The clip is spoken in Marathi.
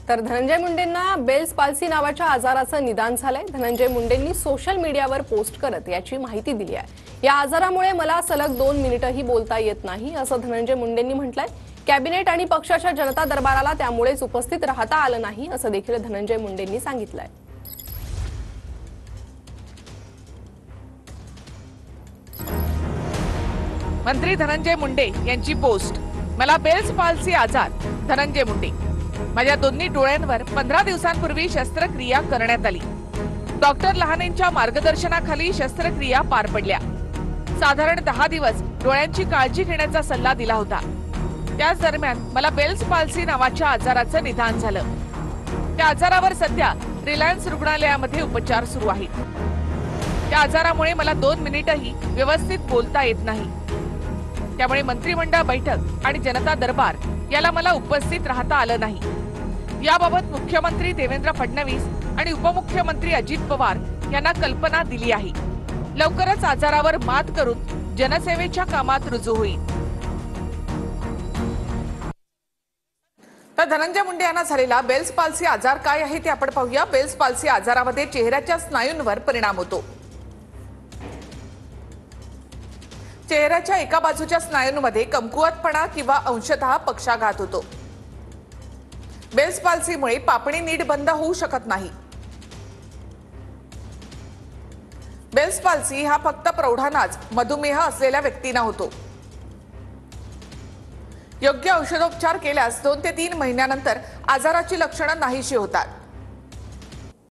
तर धनंजय मुंडेंना बेल्स पाल्सी नावाच्या आजाराचं निदान झालंय। धनंजय मुंडेंनी सोशल मीडियावर पोस्ट करत याची माहिती दिली आहे। या आजारामुळे मला सलग 2 मिनिटंही बोलता येत नाही असं धनंजय मुंडेंनी म्हटलंय। कॅबिनेट आणि पक्षाच्या जनता दरबाराला त्यामुळेच उपस्थित राहता आलं नाही असं देखील धनंजय मुंडेंनी सांगितलंय। मंत्री धनंजय मुंडे यांची पोस्ट। मला बेल्स पाल्सी आजार। धनंजय मुंडे, माझ्या दोन्ही डोळ्यांवर 15 दिवसांपूर्वी शस्त्रक्रिया करण्यात आली। डॉक्टर लहानेंच्या मार्गदर्शनाखाली शस्त्रक्रिया पार पडल्या। साधारण 10 दिवस डोळ्यांची काळजी घेण्याचा सल्ला दिला होता। त्याच दरम्यान मला बेल्स पाल्सी नावाच्या आजाराचं निदान झालं। त्या आजारावर सध्या रिलायन्स रुग्णालयामध्ये उपचार सुरू आहेत। त्या आजारामुळे मला 2 मिनिटंही व्यवस्थित बोलता येत नाही। त्यामुळे मंत्रिमंडळ बैठक आणि जनता दरबार याला मला उपस्थित राहता आलं नाही। याबाबत मुख्यमंत्री देवेंद्र फडणवीस आणि उपमुख्यमंत्री अजित पवार यांना कल्पना दिली आहे। लवकरच आजारावर मात करून जनसेवेच्या कामात रुजू होईल। तर धनंजय मुंडे यांना झालेला बेल्स पाल्सी आजार काय आहे ते आपण पाहूया। बेल्स पाल्सी आजारामध्ये चेहऱ्याच्या स्नायूंवर परिणाम होतो। चेहऱ्याच्या एका बाजूच्या स्नायूंमध्ये कमकुवतपणा किंवा अंशतः पक्षाघात होतो। बेल्स पाल्सीमुळे पापणी नीट बंद होऊ शकत नाही। बेल्स पाल्सी हा फक्त प्रौढांनाच, मधुमेह असलेल्या व्यक्तींना होतो। योग्य औषधोपचार केल्यास 2 ते 3 महिन्यानंतर आजाराची लक्षणं नाहीशी होतात।